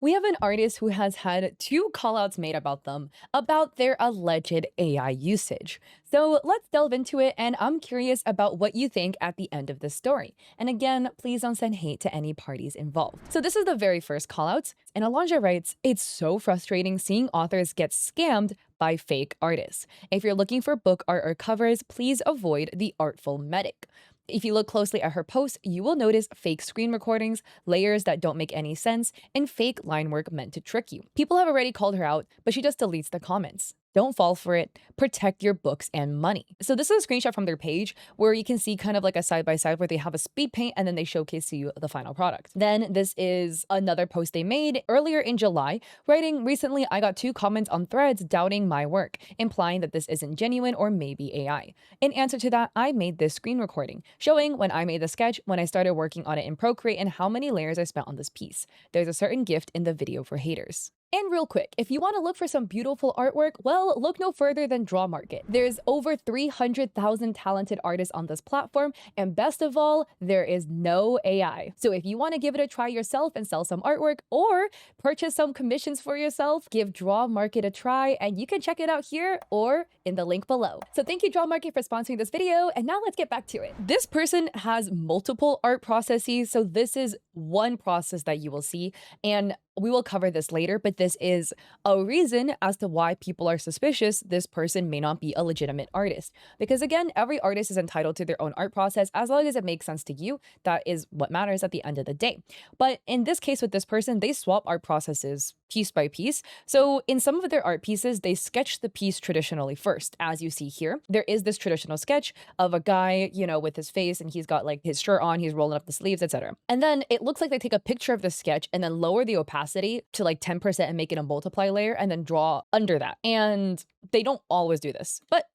We have an artist who has had two callouts made about them about their alleged AI usage. So let's delve into it, and I'm curious about what you think at the end of this story. And again, please don't send hate to any parties involved. So this is the very first callout, and Alondra writes, "It's so frustrating seeing authors get scammed by fake artists. If you're looking for book art or covers, please avoid the artful medic." If you look closely at her post, you will notice fake screen recordings, layers that don't make any sense, and fake line work meant to trick you. People have already called her out, but she just deletes the comments. Don't fall for it. Protect your books and money. So this is a screenshot from their page where you can see kind of like a side by side where they have a speed paint and then they showcase to you the final product. Then this is another post they made earlier in July, writing, "Recently I got two comments on Threads doubting my work, implying that this isn't genuine or maybe AI. In answer to that, I made this screen recording, showing when I made the sketch, when I started working on it in Procreate, and how many layers I spent on this piece. There's a certain gift in the video for haters." And real quick, if you want to look for some beautiful artwork, well, look no further than Draw Market. There's over 300,000 talented artists on this platform, and best of all, there is no AI. So if you want to give it a try yourself and sell some artwork or purchase some commissions for yourself, give Draw Market a try, and you can check it out here or in the link below. So thank you, Draw Market, for sponsoring this video, and now let's get back to it. This person has multiple art processes, so this is one process that you will see, and we will cover this later, but this is a reason as to why people are suspicious this person may not be a legitimate artist. Because again, every artist is entitled to their own art process as long as it makes sense to you. That is what matters at the end of the day. But in this case with this person, they swap art processes piece by piece. So in some of their art pieces, they sketch the piece traditionally first. As you see here, there is this traditional sketch of a guy, with his face, and he's got like his shirt on, he's rolling up the sleeves, etc. And then it looks like they take a picture of the sketch and then lower the opacity to like 10% and make it a multiply layer and then draw under that. And they don't always do this, but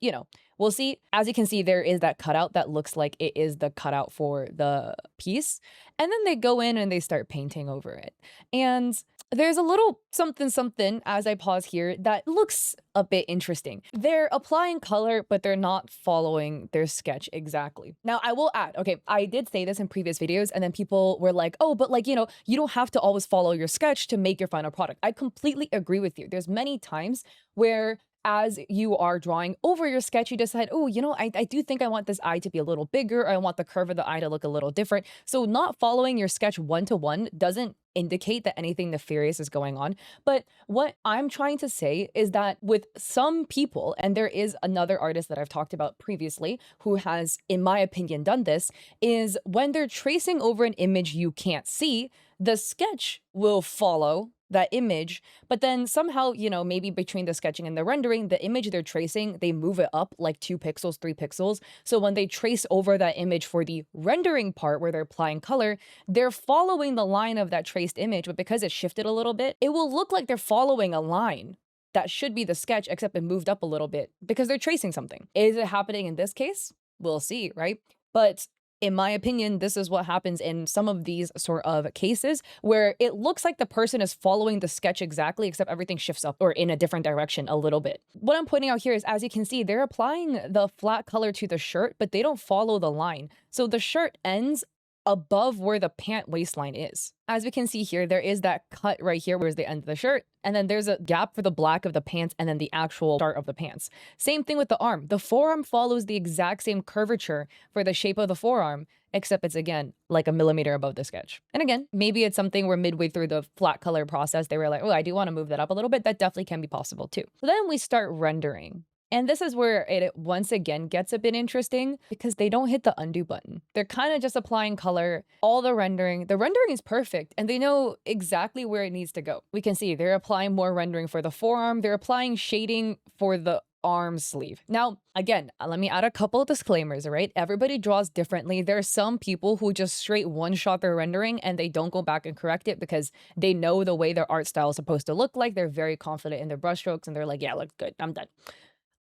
we'll see. As you can see, there is that cutout that looks like it is the cutout for the piece. And then they go in and they start painting over it. And there's a little something something, as I pause here, that looks a bit interesting. They're applying color, but they're not following their sketch exactly. Now, I will add, okay, I did say this in previous videos, and then people were like, oh, but like, you don't have to always follow your sketch to make your final product. I completely agree with you. There's many times where as you are drawing over your sketch, you decide, oh, I do think I want this eye to be a little bigger, or I want the curve of the eye to look a little different. So not following your sketch one-to-one doesn't indicate that anything nefarious is going on. But what I'm trying to say is that with some people, and there is another artist that I've talked about previously who has, in my opinion, done this, is when they're tracing over an image you can't see, the sketch will follow that image, but then somehow, maybe between the sketching and the rendering, the image they're tracing, they move it up like 2 pixels, 3 pixels. So when they trace over that image for the rendering part where they're applying color, they're following the line of that traced image, but because it's shifted a little bit, it will look like they're following a line that should be the sketch, except it moved up a little bit because they're tracing something. Is it happening in this case? We'll see, right? But in my opinion, this is what happens in some of these sort of cases where it looks like the person is following the sketch exactly, except everything shifts up or in a different direction a little bit. What I'm pointing out here is, as you can see, they're applying the flat color to the shirt, but they don't follow the line. So the shirt ends above where the pant waistline is. As we can see here, there is that cut right here where's the end of the shirt, and then there's a gap for the black of the pants and then the actual start of the pants. Same thing with the arm. The forearm follows the exact same curvature for the shape of the forearm, except it's again like a millimeter above the sketch. And again, maybe it's something where midway through the flat color process, they were like, oh, I do want to move that up a little bit. That definitely can be possible too. So then we start rendering. And this is where it once again gets a bit interesting because they don't hit the undo button. They're kind of just applying color, all the rendering. The rendering is perfect and they know exactly where it needs to go. We can see they're applying more rendering for the forearm. They're applying shading for the arm sleeve. Now, again, let me add a couple of disclaimers, all right? Everybody draws differently. There are some people who just straight one-shot their rendering and they don't go back and correct it because they know the way their art style is supposed to look like. They're very confident in their brushstrokes and they're like, yeah, looks good. I'm done.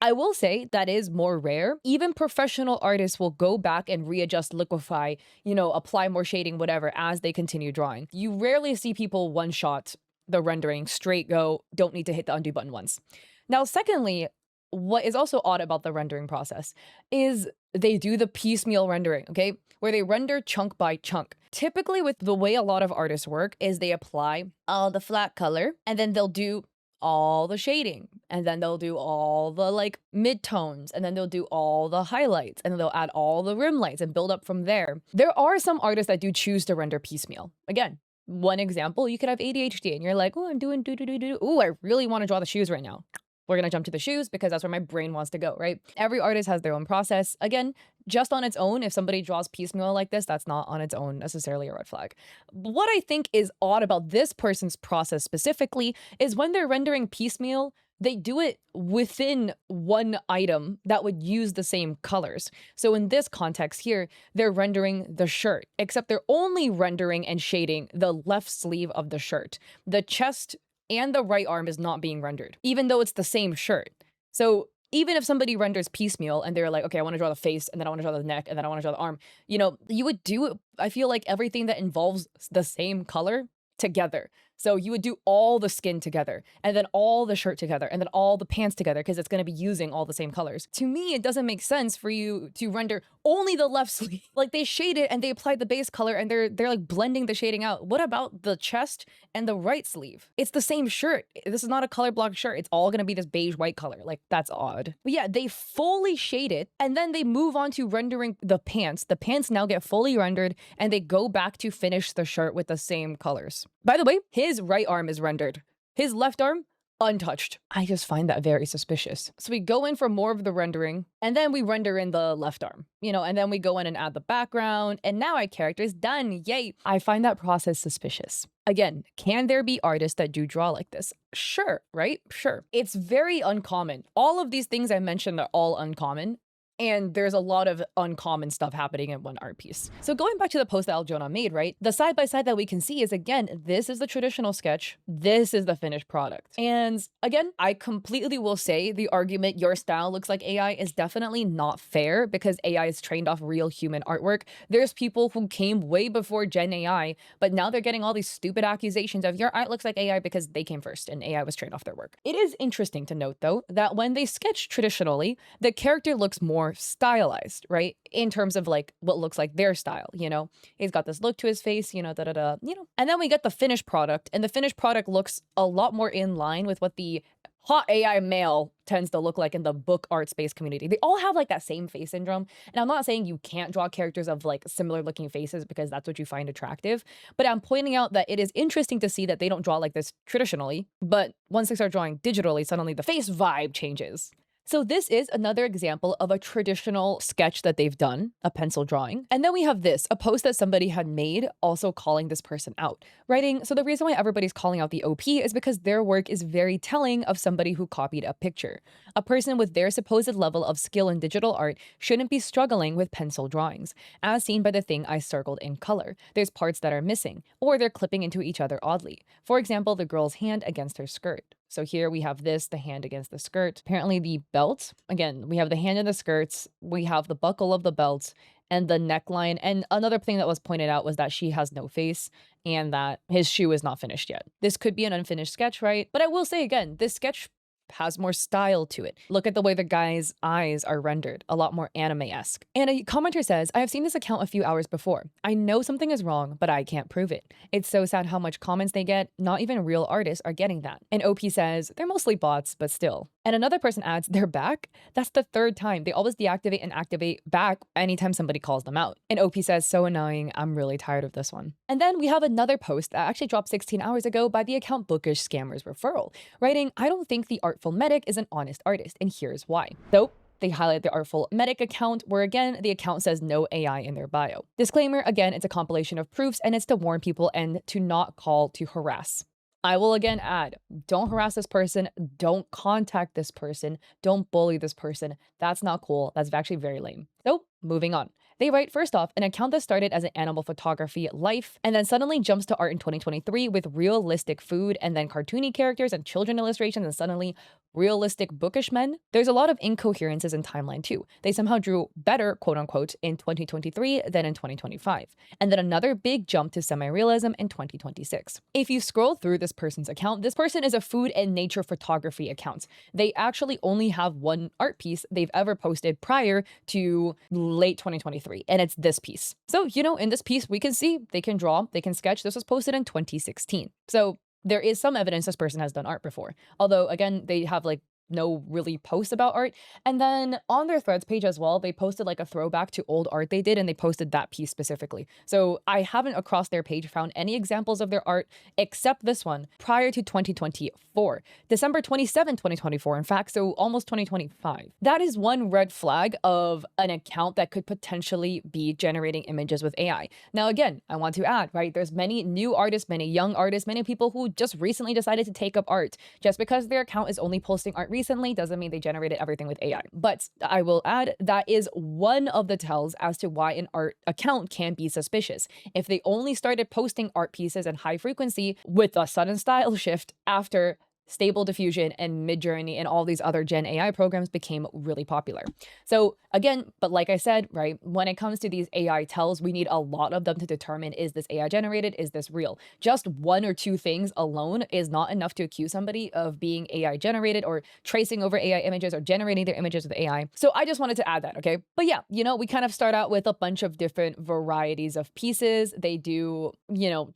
I will say that is more rare. Even professional artists will go back and readjust, liquefy, apply more shading, whatever, as they continue drawing. You rarely see people one-shot the rendering, straight go, don't need to hit the undo button once. Now, secondly, what is also odd about the rendering process is they do the piecemeal rendering, okay? Where they render chunk by chunk. Typically, with the way a lot of artists work, is they apply the flat color and then they'll do all the shading and then they'll do all the like midtones and then they'll do all the highlights and then they'll add all the rim lights and build up from there. There are some artists that do choose to render piecemeal. Again, one example, you could have ADHD and you're like, oh, I'm doing do do do do. Oh, I really want to draw the shoes right now. We're going to jump to the shoes because that's where my brain wants to go, right? Every artist has their own process. Again, just on its own, if somebody draws piecemeal like this, that's not on its own necessarily a red flag. What I think is odd about this person's process specifically is when they're rendering piecemeal, they do it within one item that would use the same colors. So in this context here, they're rendering the shirt, except they're only rendering and shading the left sleeve of the shirt. The chest and the right arm is not being rendered, even though it's the same shirt. So even if somebody renders piecemeal and they're like, okay, I want to draw the face and then I want to draw the neck and then I want to draw the arm, you know, you would do, I feel like everything that involves the same color together. So you would do all the skin together and then all the shirt together and then all the pants together because it's going to be using all the same colors. To me, it doesn't make sense for you to render only the left sleeve. Like they shade it and they applied the base color and they're like blending the shading out. What about the chest and the right sleeve? It's the same shirt. This is not a color block shirt. It's all going to be this beige white color. Like that's odd. But yeah, they fully shade it and then they move on to rendering the pants. The pants now get fully rendered and they go back to finish the shirt with the same colors. By the way, his right arm is rendered. His left arm, untouched. I just find that very suspicious. So we go in for more of the rendering, and then we render in the left arm, you know, and then we go in and add the background, and now our character is done. Yay. I find that process suspicious. Again, can there be artists that do draw like this? Sure, right? Sure. It's very uncommon. All of these things I mentioned are all uncommon. And there's a lot of uncommon stuff happening in one art piece. So going back to the post that Aljona made, right? The side-by-side that we can see is, again, this is the traditional sketch. This is the finished product. And again, I completely will say the argument your style looks like AI is definitely not fair because AI is trained off real human artwork. There's people who came way before Gen AI, but now they're getting all these stupid accusations of your art looks like AI because they came first and AI was trained off their work. It is interesting to note, though, that when they sketch traditionally, the character looks more stylized, right? In terms of like what looks like their style, you know? He's got this look to his face, you know, you know. And then we get the finished product, and the finished product looks a lot more in line with what the hot AI male tends to look like in the book art space community. They all have like that same face syndrome. And I'm not saying you can't draw characters of like similar looking faces because that's what you find attractive. But I'm pointing out that it is interesting to see that they don't draw like this traditionally. But once they start drawing digitally, suddenly the face vibe changes. So this is another example of a traditional sketch that they've done, a pencil drawing. And then we have this, a post that somebody had made also calling this person out, writing, so the reason why everybody's calling out the OP is because their work is very telling of somebody who copied a picture. A person with their supposed level of skill in digital art shouldn't be struggling with pencil drawings, as seen by the thing I circled in color. There's parts that are missing, or they're clipping into each other oddly. For example, the girl's hand against her skirt. So here we have this, the hand against the skirt. Apparently the belt, again, we have the hand in the skirts, we have the buckle of the belt, and the neckline. And another thing that was pointed out was that she has no face and that his shoe is not finished yet. This could be an unfinished sketch, right? But I will say again, this sketch has more style to it. Look at the way the guy's eyes are rendered, a lot more anime-esque. And a commenter says, I have seen this account a few hours before. I know something is wrong, but I can't prove it. It's so sad how much comments they get. Not even real artists are getting that. And OP says, they're mostly bots, but still. And another person adds, they're back? That's the third time. They always deactivate and activate back anytime somebody calls them out. And OP says, so annoying. I'm really tired of this one. And then we have another post that actually dropped 16 hours ago by the account Bookish Scammers Referral, writing, I don't think the Artful Medic is an honest artist, and here's why. So they highlight the Artful Medic account, where again, the account says no AI in their bio. Disclaimer, again, it's a compilation of proofs and it's to warn people and to not call to harass. I will again add, don't harass this person, don't contact this person, don't bully this person. That's not cool. That's actually very lame. So moving on. They write, first off, an account that started as an animal photography life and then suddenly jumps to art in 2023 with realistic food and then cartoony characters and children illustrations and suddenly realistic bookish men, there's a lot of incoherences in timeline too. They somehow drew better, quote unquote, in 2023 than in 2025. And then another big jump to semi-realism in 2026. If you scroll through this person's account, this person is a food and nature photography account. They actually only have one art piece they've ever posted prior to late 2023, and it's this piece. So, in this piece, we can see they can draw, they can sketch. This was posted in 2016. So there is some evidence this person has done art before. Although, again, they have like no really posts about art. And then on their threads page as well, they posted like a throwback to old art they did, and they posted that piece specifically. So I haven't across their page found any examples of their art except this one prior to 2024, December 27, 2024, in fact, so almost 2025. That is one red flag of an account that could potentially be generating images with AI. Now, again, I want to add, right, there's many new artists, many young artists, many people who just recently decided to take up art. Just because their account is only posting art recently doesn't mean they generated everything with AI. But I will add that is one of the tells as to why an art account can be suspicious. If they only started posting art pieces in high frequency with a sudden style shift after Stable Diffusion and Midjourney and all these other Gen AI programs became really popular. So again, but like I said, right, when it comes to these AI tells, we need a lot of them to determine, is this AI generated? Is this real? Just one or two things alone is not enough to accuse somebody of being AI generated or tracing over AI images or generating their images with AI. So I just wanted to add that, okay? But yeah, we kind of start out with a bunch of different varieties of pieces. They do,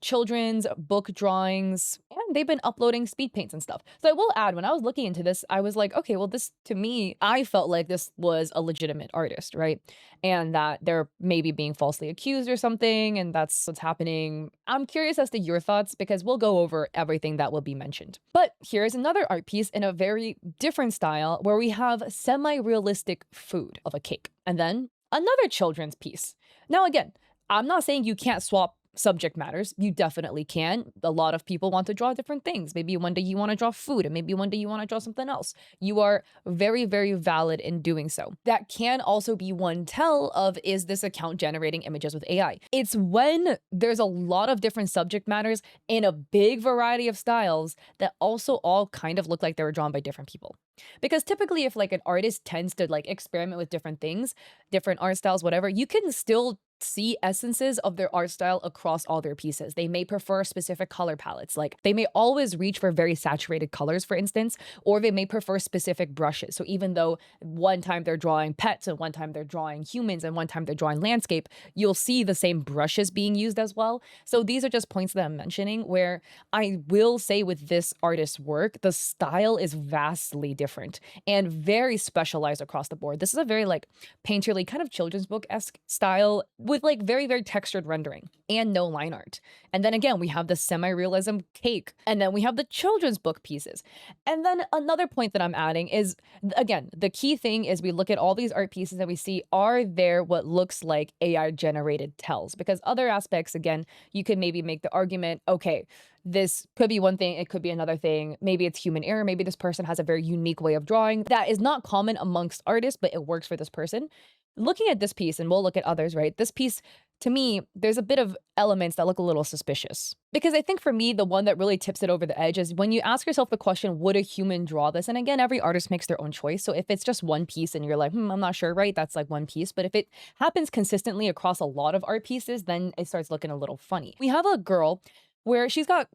children's book drawings, and they've been uploading speed paints and stuff. So I will add, when I was looking into this, I was like, okay, well, this to me, I felt like this was a legitimate artist, right? And that they're maybe being falsely accused or something, and that's what's happening. I'm curious as to your thoughts because we'll go over everything that will be mentioned. But here's another art piece in a very different style where we have semi-realistic food of a cake. And then another children's piece. Now, again, I'm not saying you can't swap subject matters. You definitely can. A lot of people want to draw different things. Maybe one day you want to draw food, and maybe one day you want to draw something else. You are very, very valid in doing so. That can also be one tell of, is this account generating images with AI? It's when there's a lot of different subject matters in a big variety of styles that also all kind of look like they were drawn by different people. Because typically if like an artist tends to like experiment with different things, different art styles, whatever, you can still see essences of their art style across all their pieces. They may prefer specific color palettes. Like they may always reach for very saturated colors, for instance, or they may prefer specific brushes. So even though one time they're drawing pets and one time they're drawing humans and one time they're drawing landscape, you'll see the same brushes being used as well. So these are just points that I'm mentioning where I will say with this artist's work, the style is vastly different and very specialized across the board. This is a very like painterly kind of children's book-esque style with like very, very textured rendering and no line art. And then again, we have the semi-realism cake, and then we have the children's book pieces. And then another point that I'm adding is, again, the key thing is we look at all these art pieces and we see, are there what looks like AI generated tells? Because other aspects, again, you could maybe make the argument, okay, this could be one thing, it could be another thing. Maybe it's human error. Maybe this person has a very unique way of drawing that is not common amongst artists, but it works for this person. Looking at this piece, and we'll look at others, right? This piece, to me, there's a bit of elements that look a little suspicious. Because I think for me, the one that really tips it over the edge is when you ask yourself the question, would a human draw this? And again, every artist makes their own choice. So if it's just one piece and you're like, I'm not sure, right? That's like one piece. But if it happens consistently across a lot of art pieces, then it starts looking a little funny. We have a girl where she's got,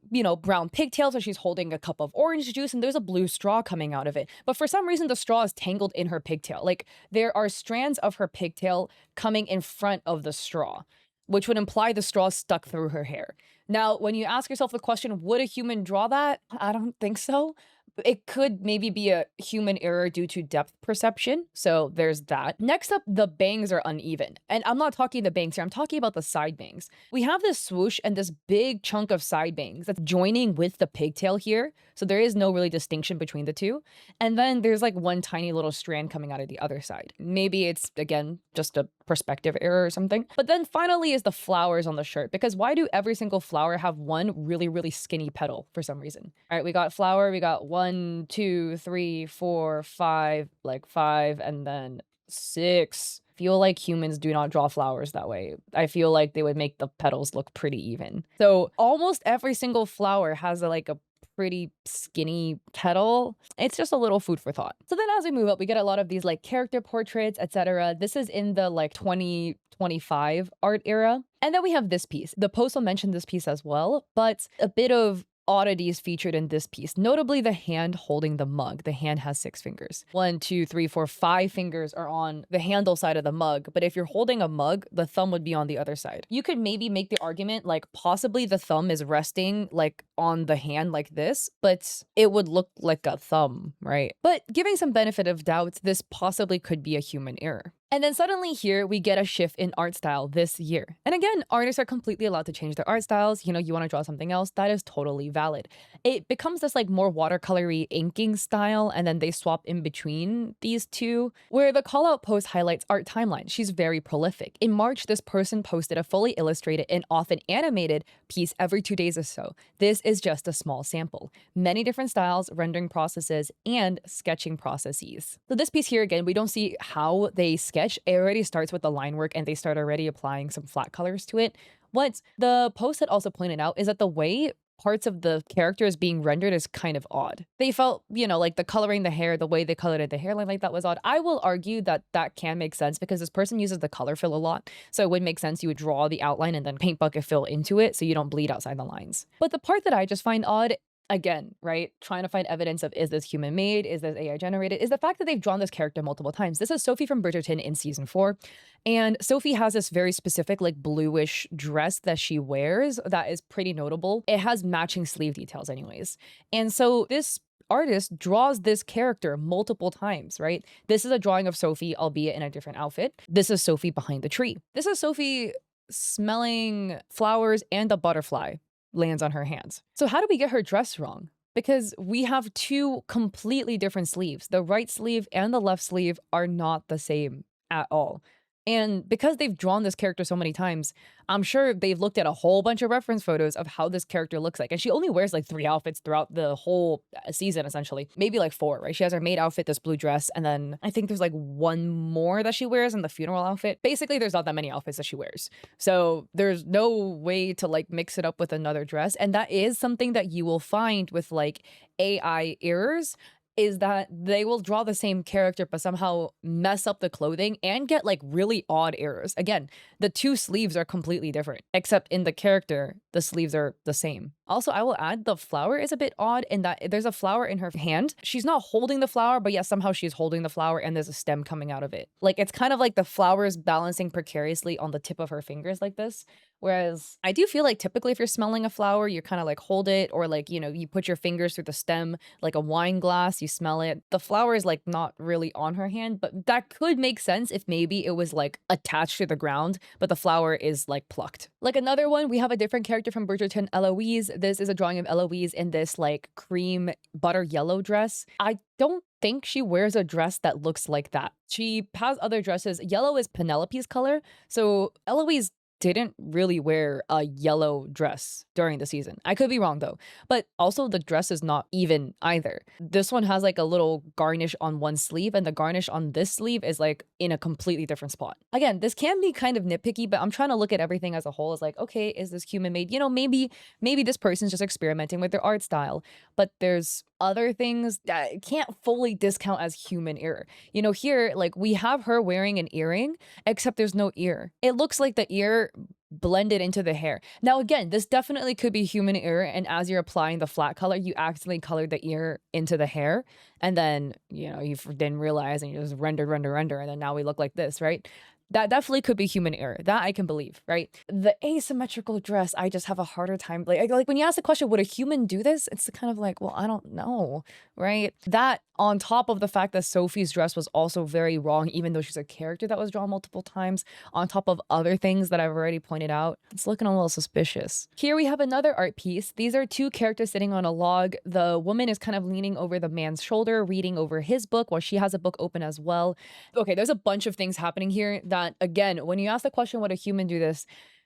brown pigtails and she's holding a cup of orange juice and there's a blue straw coming out of it. But for some reason, the straw is tangled in her pigtail. Like there are strands of her pigtail coming in front of the straw, which would imply the straw stuck through her hair. Now, when you ask yourself the question, would a human draw that? I don't think so. It could maybe be a human error due to depth perception. So there's that. Next up, the bangs are uneven. And I'm not talking the bangs here. I'm talking about the side bangs. We have this swoosh and this big chunk of side bangs that's joining with the pigtail here. So there is no really distinction between the two. And then there's like one tiny little strand coming out of the other side. Maybe it's, again, just a perspective error or something. But then finally is the flowers on the shirt, because why do every single flower have one really, really skinny petal for some reason? All right, we got flower, we got 1, 2, 3, 4, 5, like 5, and then 6. Feel like humans do not draw flowers that way. I feel like they would make the petals look pretty even. So almost every single flower has like a pretty skinny kettle. It's just a little food for thought. So then as we move up, we get a lot of these like character portraits, etc. This is in the like 2025 art era. And then we have this piece. The post will mention this piece as well, but a bit of oddities featured in this piece, notably the hand holding the mug. The hand has 6 fingers. 1, 2, 3, 4, 5 fingers are on the handle side of the mug, but if you're holding a mug, the thumb would be on the other side. You could maybe make the argument like possibly the thumb is resting like on the hand like this, but it would look like a thumb, right? But giving some benefit of doubt, this possibly could be a human error. And then suddenly here we get a shift in art style this year. And again, artists are completely allowed to change their art styles. You know, you want to draw something else, that is totally valid. It becomes this like more watercolory inking style, and then they swap in between these two, where the call out post highlights art timeline. She's very prolific. In March, this person posted a fully illustrated and often animated piece every 2 days or so. This is just a small sample. Many different styles, rendering processes, and sketching processes. So this piece here, again, we don't see how they sketch. It already starts with the line work and they start already applying some flat colors to it. What the post had also pointed out is that the way parts of the characters being rendered is kind of odd. They felt, you know, like the coloring the hair, the way they colored the hairline, like that was odd. I will argue that that can make sense because this person uses the color fill a lot. So it would make sense you would draw the outline and then paint bucket fill into it so you don't bleed outside the lines. But the part that I just find odd, again, right, trying to find evidence of is this human made, is this AI generated, is the fact that they've drawn this character multiple times. This is Sophie from Bridgerton in season 4, and Sophie has this very specific like bluish dress that she wears that is pretty notable. It has matching sleeve details anyways, and so this artist draws this character multiple times, right? This is a drawing of Sophie, albeit in a different outfit. This is Sophie behind the tree. This is Sophie smelling flowers and a butterfly lands on her hands. So how do we get her dress wrong? Because we have 2 completely different sleeves. The right sleeve and the left sleeve are not the same at all. And because they've drawn this character so many times, I'm sure they've looked at a whole bunch of reference photos of how this character looks like. And she only wears like 3 outfits throughout the whole season, essentially. Maybe like 4, right? She has her maid outfit, this blue dress, and then I think there's like 1 more that she wears in the funeral outfit. Basically, there's not that many outfits that she wears. So there's no way to like mix it up with another dress. And that is something that you will find with like AI errors, is that they will draw the same character but somehow mess up the clothing and get like really odd errors. Again, the 2 sleeves are completely different, except in the character, the sleeves are the same. Also, I will add the flower is a bit odd in that there's a flower in her hand. She's not holding the flower, but yet somehow she's holding the flower and there's a stem coming out of it. Like it's kind of like the flower is balancing precariously on the tip of her fingers like this. Whereas I do feel like typically if you're smelling a flower, you kind of like hold it, or like, you know, you put your fingers through the stem like a wine glass, you smell it. The flower is like not really on her hand, but that could make sense if maybe it was like attached to the ground, but the flower is like plucked. Like another one, we have a different character from Bridgerton, Eloise. This is a drawing of Eloise in this like cream butter yellow dress. I don't think she wears a dress that looks like that. She has other dresses. Yellow is Penelope's color. So Eloise didn't really wear a yellow dress during the season. I could be wrong though. But also the dress is not even either. This one has like a little garnish on one sleeve and the garnish on this sleeve is like in a completely different spot. Again, this can be kind of nitpicky, but I'm trying to look at everything as a whole as like, okay, is this human made? You know, maybe this person's just experimenting with their art style, but there's other things that I can't fully discount as human error. You know, here, like we have her wearing an earring, except there's no ear. It looks like the ear blended into the hair. Now, again, this definitely could be human error. And as you're applying the flat color, you accidentally colored the ear into the hair. And then, you know, you didn't realize and you just render. And then now we look like this, right? That definitely could be human error. That I can believe, right? The asymmetrical dress, I just have a harder time. Like when you ask the question, would a human do this? It's kind of like, well, I don't know, right? That on top of the fact that Sophie's dress was also very wrong, even though she's a character that was drawn multiple times, on top of other things that I've already pointed out, it's looking a little suspicious. Here we have another art piece. These are 2 characters sitting on a log. The woman is kind of leaning over the man's shoulder, reading over his book while she has a book open as well. Okay, there's a bunch of things happening here that, again, when you ask the question, would a human do this?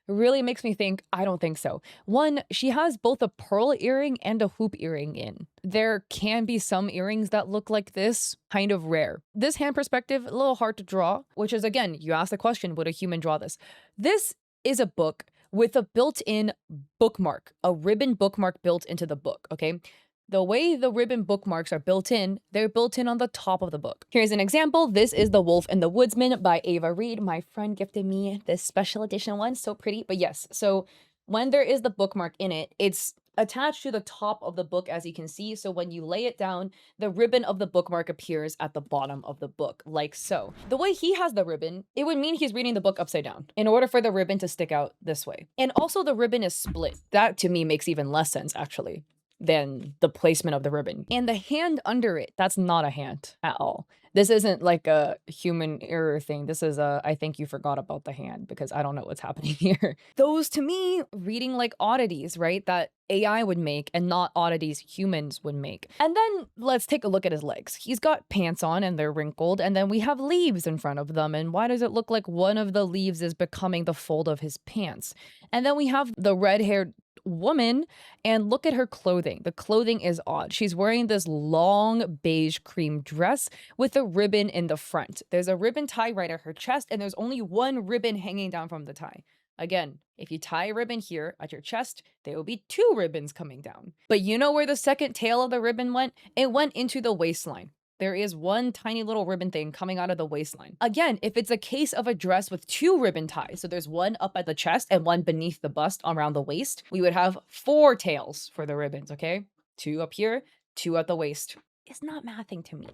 Really makes me think, I don't think so. One, she has both a pearl earring and a hoop earring in. There can be some earrings that look like this, kind of rare. This hand perspective, a little hard to draw, which is, again, you ask the question, would a human draw this? This is a book with a built-in bookmark, a ribbon bookmark built into the book, okay? The way the ribbon bookmarks are built in, they're built in on the top of the book. Here's an example. This is The Wolf and the Woodsman by Ava Reed. My friend gifted me this special edition one, so pretty. But yes, so when there is the bookmark in it, it's attached to the top of the book, as you can see. So when you lay it down, the ribbon of the bookmark appears at the bottom of the book, like so. The way he has the ribbon, it would mean he's reading the book upside down in order for the ribbon to stick out this way. And also the ribbon is split. That to me makes even less sense, actually, than the placement of the ribbon. And the hand under it, that's not a hand at all. This isn't like a human error thing. This is a, I think you forgot about the hand, because I don't know what's happening here. Those to me reading like oddities, right? That AI would make and not oddities humans would make. And then let's take a look at his legs. He's got pants on and they're wrinkled, and then we have leaves in front of them. And why does it look like one of the leaves is becoming the fold of his pants? And then we have the red-haired woman, and look at her clothing. The clothing is odd. She's wearing this long beige cream dress with a ribbon in the front. There's a ribbon tie right at her chest, and there's only one ribbon hanging down from the tie. Again, if you tie a ribbon here at your chest, there will be two ribbons coming down. But you know where the second tail of the ribbon went? It went into the waistline. There is one tiny little ribbon thing coming out of the waistline. Again, if it's a case of a dress with two ribbon ties, so there's one up at the chest and one beneath the bust around the waist, we would have four tails for the ribbons, okay? Two up here, two at the waist. It's not mathing to me.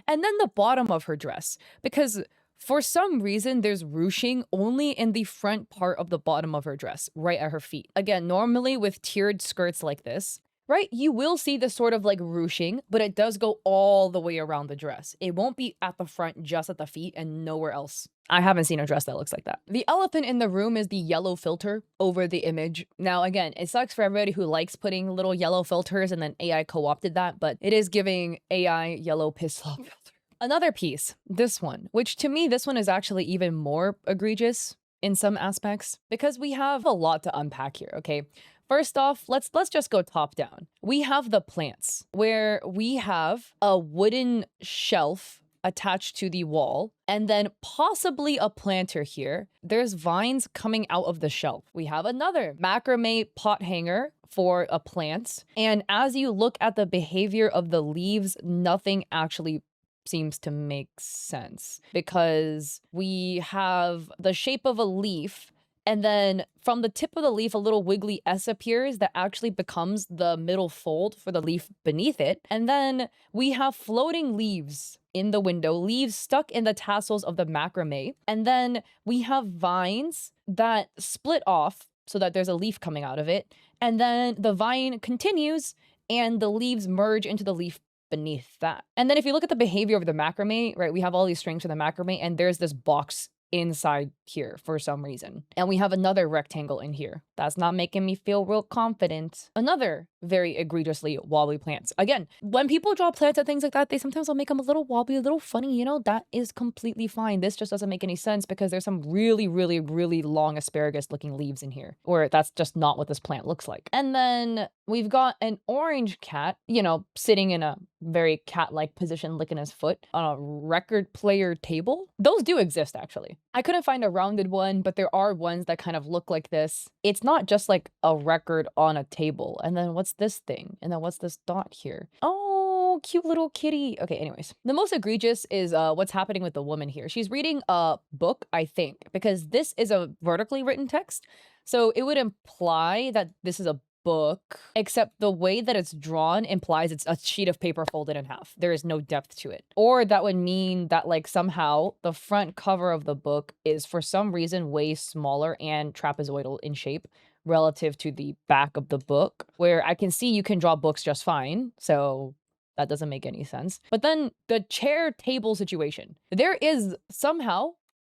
And then the bottom of her dress, because for some reason, there's ruching only in the front part of the bottom of her dress, right at her feet. Again, normally with tiered skirts like this, right, you will see this sort of like ruching, but it does go all the way around the dress. It won't be at the front, just at the feet and nowhere else. I haven't seen a dress that looks like that. The elephant in the room is the yellow filter over the image. Now, again, it sucks for everybody who likes putting little yellow filters and then AI co-opted that, but it is giving AI yellow piss off filter. Another piece, this one, which to me, this one is actually even more egregious in some aspects, because we have a lot to unpack here, okay? First off, let's just go top down. We have the plants, where we have a wooden shelf attached to the wall, and then possibly a planter here. There's vines coming out of the shelf. We have another macrame pot hanger for a plant. And as you look at the behavior of the leaves, nothing actually seems to make sense, because we have the shape of a leaf, and then from the tip of the leaf, a little wiggly S appears that actually becomes the middle fold for the leaf beneath it. And then we have floating leaves in the window, leaves stuck in the tassels of the macrame. And then we have vines that split off so that there's a leaf coming out of it. And then the vine continues and the leaves merge into the leaf beneath that. And then if you look at the behavior of the macrame, right, we have all these strings for the macrame, and there's this box inside here for some reason. And we have another rectangle in here. That's not making me feel real confident. Another very egregiously wobbly plants. Again, when people draw plants and things like that, they sometimes will make them a little wobbly, a little funny, you know, that is completely fine. This just doesn't make any sense because there's some really, really, really long asparagus looking leaves in here, or that's just not what this plant looks like. And then we've got an orange cat, you know, sitting in a very cat-like position, licking his foot on a record player table. Those do exist, actually. I couldn't find a rounded one, but there are ones that kind of look like this. It's not just like a record on a table. And then what's this thing? And then what's this dot here? Oh, cute little kitty. Okay, anyways. The most egregious is what's happening with the woman here. She's reading a book, I think, because this is a vertically written text. So it would imply that this is a book, except the way that it's drawn implies it's a sheet of paper folded in half. There is no depth to it. Or that would mean that like somehow the front cover of the book is for some reason way smaller and trapezoidal in shape relative to the back of the book, where I can see you can draw books just fine. So that doesn't make any sense. But then the chair table situation, there is somehow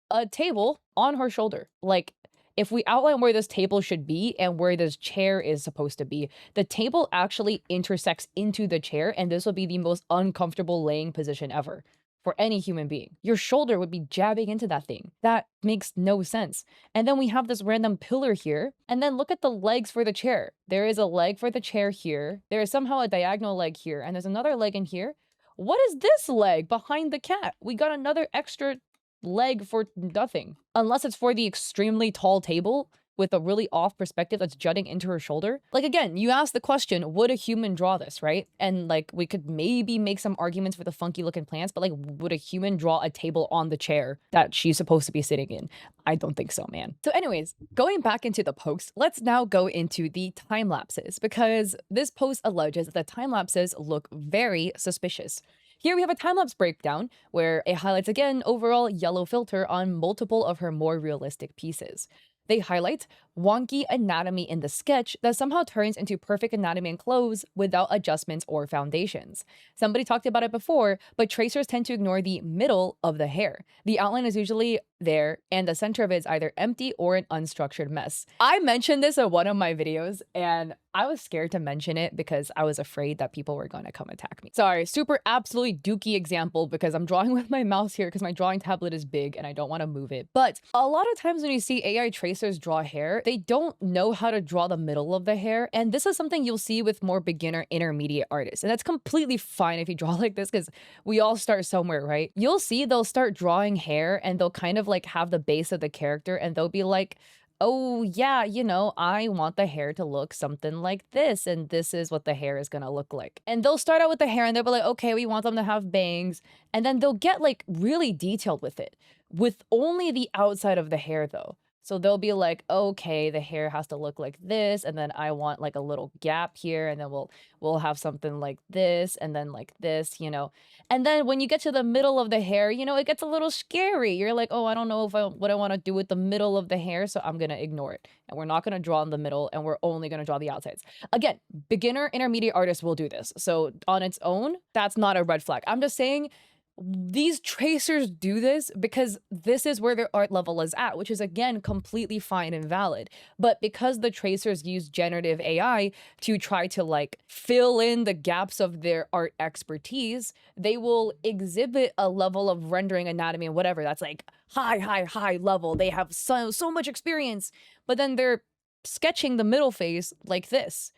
a table on her shoulder. Like, if we outline where this table should be and where this chair is supposed to be, the table actually intersects into the chair, and this will be the most uncomfortable laying position ever for any human being. Your shoulder would be jabbing into that thing. That makes no sense. And then we have this random pillar here, and then look at the legs for the chair. There is a leg for the chair here. There is somehow a diagonal leg here, and there's another leg in here. What is this leg behind the cat? We got another extra leg for nothing. Unless it's for the extremely tall table, with a really off perspective that's jutting into her shoulder. Like, again, you ask the question, would a human draw this, right? And like, we could maybe make some arguments for the funky looking plants, but like, would a human draw a table on the chair that she's supposed to be sitting in? I don't think so, man. So anyways, going back into the post, let's now go into the time lapses because this post alleges that the time lapses look very suspicious. Here we have a time-lapse breakdown where it highlights again overall yellow filter on multiple of her more realistic pieces. They highlight wonky anatomy in the sketch that somehow turns into perfect anatomy in clothes without adjustments or foundations. Somebody talked about it before, but tracers tend to ignore the middle of the hair. The outline is usually there, and the center of it is either empty or an unstructured mess. I mentioned this in one of my videos, and I was scared to mention it because I was afraid that people were going to come attack me. Sorry, super absolutely dookie example because I'm drawing with my mouse here because my drawing tablet is big and I don't want to move it. But a lot of times when you see AI tracers draw hair, they don't know how to draw the middle of the hair. And this is something you'll see with more beginner intermediate artists. And that's completely fine if you draw like this because we all start somewhere, right? You'll see they'll start drawing hair and they'll kind of like have the base of the character and they'll be like, oh yeah, I want the hair to look something like this, and this is what the hair is gonna look like. And they'll start out with the hair and they'll be like, okay, we want them to have bangs, and then they'll get like really detailed with it, with only the outside of the hair though. So they'll be like, okay, the hair has to look like this, and then I want like a little gap here, and then we'll have something like this, and then like this. And then when you get to the middle of the hair, it gets a little scary. You're like, oh, I don't know what I want to do with the middle of the hair, so I'm gonna ignore it. And we're not gonna draw in the middle, and we're only gonna draw the outsides. Again, beginner, intermediate artists will do this. So on its own, that's not a red flag. I'm just saying these tracers do this because this is where their art level is at, which is again completely fine and valid. But because the tracers use generative AI to try to like fill in the gaps of their art expertise, they will exhibit a level of rendering anatomy and whatever that's like high level. They have so much experience, but then they're sketching the middle phase like this,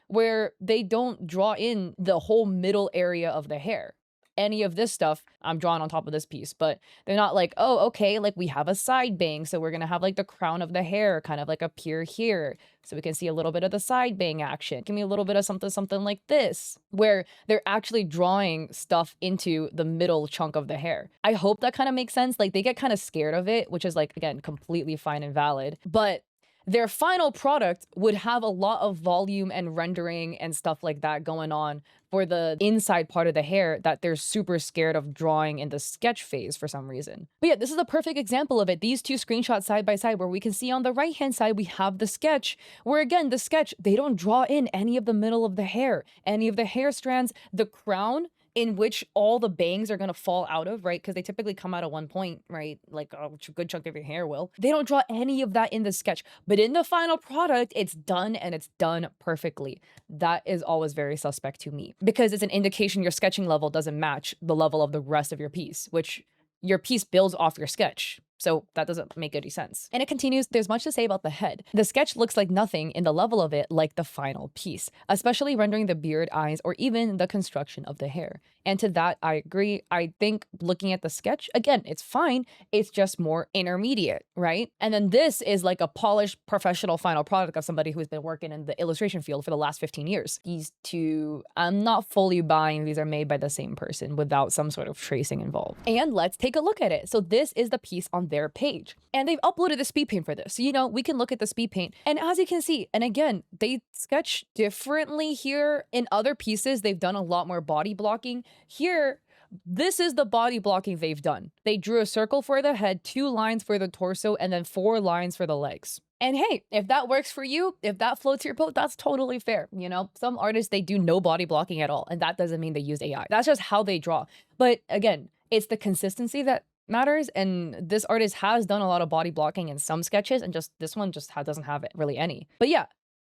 where they don't draw in the whole middle area of the hair. Any of this stuff I'm drawing on top of this piece, but they're not like, oh, okay, like we have a side bang, so we're gonna have like the crown of the hair kind of like appear here, so we can see a little bit of the side bang action. Give me a little bit of something like this, where they're actually drawing stuff into the middle chunk of the hair. I hope that kind of makes sense. Like they get kind of scared of it, which is like, again, completely fine and valid, but their final product would have a lot of volume and rendering and stuff like that going on for the inside part of the hair that they're super scared of drawing in the sketch phase for some reason. But yeah, this is a perfect example of it. These two screenshots side by side where we can see on the right-hand side, we have the sketch where again, the sketch, they don't draw in any of the middle of the hair, any of the hair strands, the crown in which all the bangs are going to fall out of, right? Because they typically come out at one point, right? Like a good chunk of your hair will. They don't draw any of that in the sketch, but in the final product, it's done and it's done perfectly. That is always very suspect to me because it's an indication your sketching level doesn't match the level of the rest of your piece, which your piece builds off your sketch. So that doesn't make any sense. And it continues, there's much to say about the head. The sketch looks like nothing in the level of it like the final piece, especially rendering the beard, eyes, or even the construction of the hair. And to that, I agree. I think looking at the sketch, again, it's fine. It's just more intermediate, right? And then this is like a polished professional final product of somebody who's been working in the illustration field for the last 15 years. These two, I'm not fully buying these are made by the same person without some sort of tracing involved. And let's take a look at it. So this is the piece on their page. And they've uploaded the speed paint for this. So, we can look at the speed paint. And as you can see, and again, they sketch differently here. In other pieces, they've done a lot more body blocking. Here, this is the body blocking they've done. They drew a circle for the head, 2 lines for the torso, and then 4 lines for the legs. And hey, if that works for you, if that floats your boat, that's totally fair. Some artists, they do no body blocking at all. And that doesn't mean they use AI. That's just how they draw. But again, it's the consistency that matters. And this artist has done a lot of body blocking in some sketches, and just this one just doesn't have it really any. But yeah,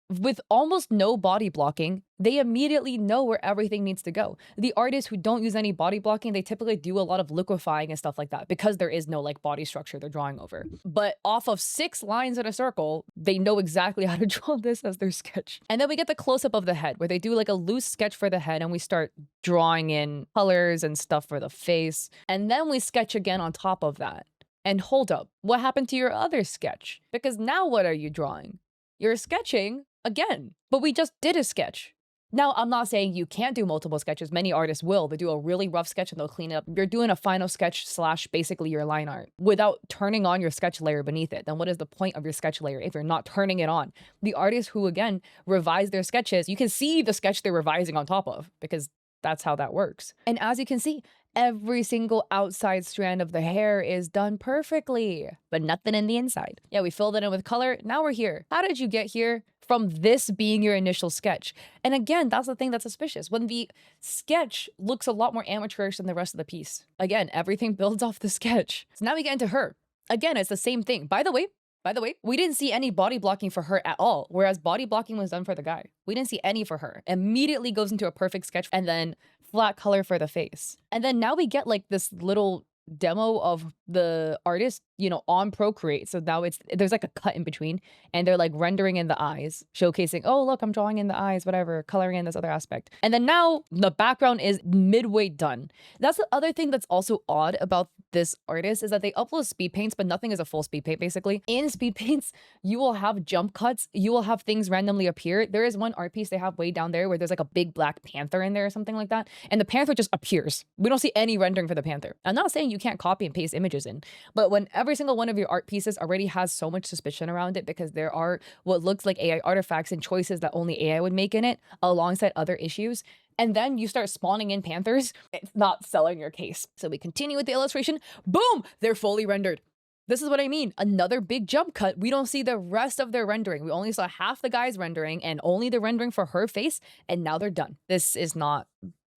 with almost no body blocking, they immediately know where everything needs to go. The artists who don't use any body blocking, they typically do a lot of liquefying and stuff like that because there is no like body structure they're drawing over. But off of 6 lines in a circle, they know exactly how to draw this as their sketch. And then we get the close-up of the head where they do like a loose sketch for the head and we start drawing in colors and stuff for the face. And then we sketch again on top of that. And hold up, what happened to your other sketch? Because now what are you drawing? You're sketching again, but we just did a sketch. Now, I'm not saying you can't do multiple sketches. Many artists will. They do a really rough sketch and they'll clean it up. You're doing a final sketch slash basically your line art without turning on your sketch layer beneath it. Then what is the point of your sketch layer if you're not turning it on? The artists who, again, revise their sketches, you can see the sketch they're revising on top of because that's how that works. And as you can see, every single outside strand of the hair is done perfectly, but nothing in the inside. Yeah, we filled it in with color. Now we're here. How did you get here from this being your initial sketch? And again, that's the thing that's suspicious. When the sketch looks a lot more amateurish than the rest of the piece. Again, everything builds off the sketch. So now we get into her. Again, it's the same thing. By the way, we didn't see any body blocking for her at all, whereas body blocking was done for the guy. We didn't see any for her. Immediately goes into a perfect sketch and then flat color for the face. And then now we get like this little demo of the artist, you know, on Procreate. So now there's like a cut in between and they're like rendering in the eyes, showcasing, oh, look, I'm drawing in the eyes, whatever, coloring in this other aspect. And then now the background is midway done. That's the other thing that's also odd about this artist is that they upload speed paints, but nothing is a full speed paint basically. In speed paints, you will have jump cuts, you will have things randomly appear. There is one art piece they have way down there where there's like a big black panther in there or something like that. And the panther just appears. We don't see any rendering for the panther. I'm not saying you can't copy and paste images in, but when every single one of your art pieces already has so much suspicion around it because there are what looks like AI artifacts and choices that only AI would make in it alongside other issues, and then you start spawning in panthers, it's not selling your case. So we continue with the illustration. Boom, they're fully rendered. This is what I mean. Another big jump cut. We don't see the rest of their rendering. We only saw half the guy's rendering and only the rendering for her face, and now they're done. This is not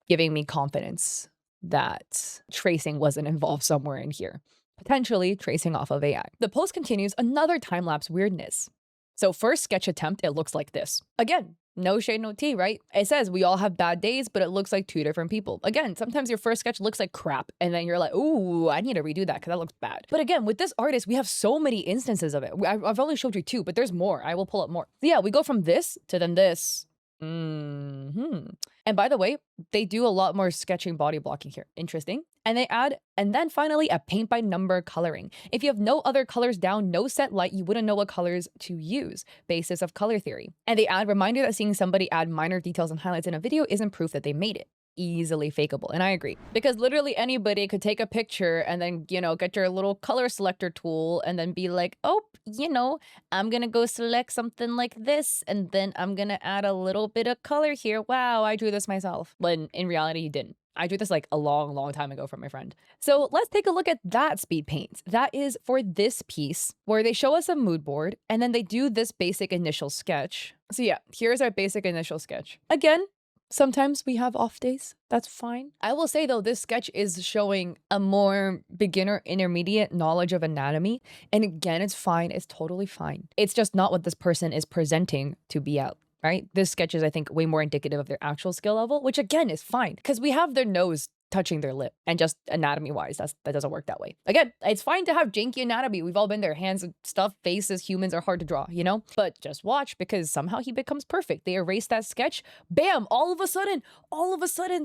giving me confidence that tracing wasn't involved somewhere in here. Potentially tracing off of AI. The post continues, another time-lapse weirdness. So first sketch attempt, it looks like this. Again, no shade, no tea, right? It says we all have bad days, but it looks like two different people. Again, sometimes your first sketch looks like crap, and then you're like, ooh, I need to redo that because that looks bad. But again, with this artist, we have so many instances of it. I've only showed you two, but there's more. I will pull up more. So yeah, we go from this to then this. And by the way, they do a lot more sketching body blocking here. Interesting. And they add, and then finally a paint by number coloring. If you have no other colors down, no set light, you wouldn't know what colors to use. Basis of color theory. And they add, reminder that seeing somebody add minor details and highlights in a video isn't proof that they made it. Easily fakeable. And I agree, because literally anybody could take a picture and then, you know, get your little color selector tool and then be like, oh, you know, I'm gonna go select something like this and then I'm gonna add a little bit of color here. Wow, I drew this myself. When in reality, you didn't. I drew this like a long time ago from my friend. So let's take a look at that speed paint. That is for this piece where they show us a mood board and then they do this basic initial sketch. So yeah, here's our basic initial sketch. Again, sometimes we have off days. That's fine. I will say though, this sketch is showing a more beginner intermediate knowledge of anatomy. And again, it's fine. It's totally fine. It's just not what this person is presenting to be out. Right? This sketch is, I think, way more indicative of their actual skill level, which again is fine because we have their nose touching their lip and just anatomy wise, that doesn't work that way. Again, it's fine to have janky anatomy. We've all been there. Hands and stuff, faces, humans are hard to draw, you know? But just watch because somehow he becomes perfect. They erase that sketch. Bam! All of a sudden,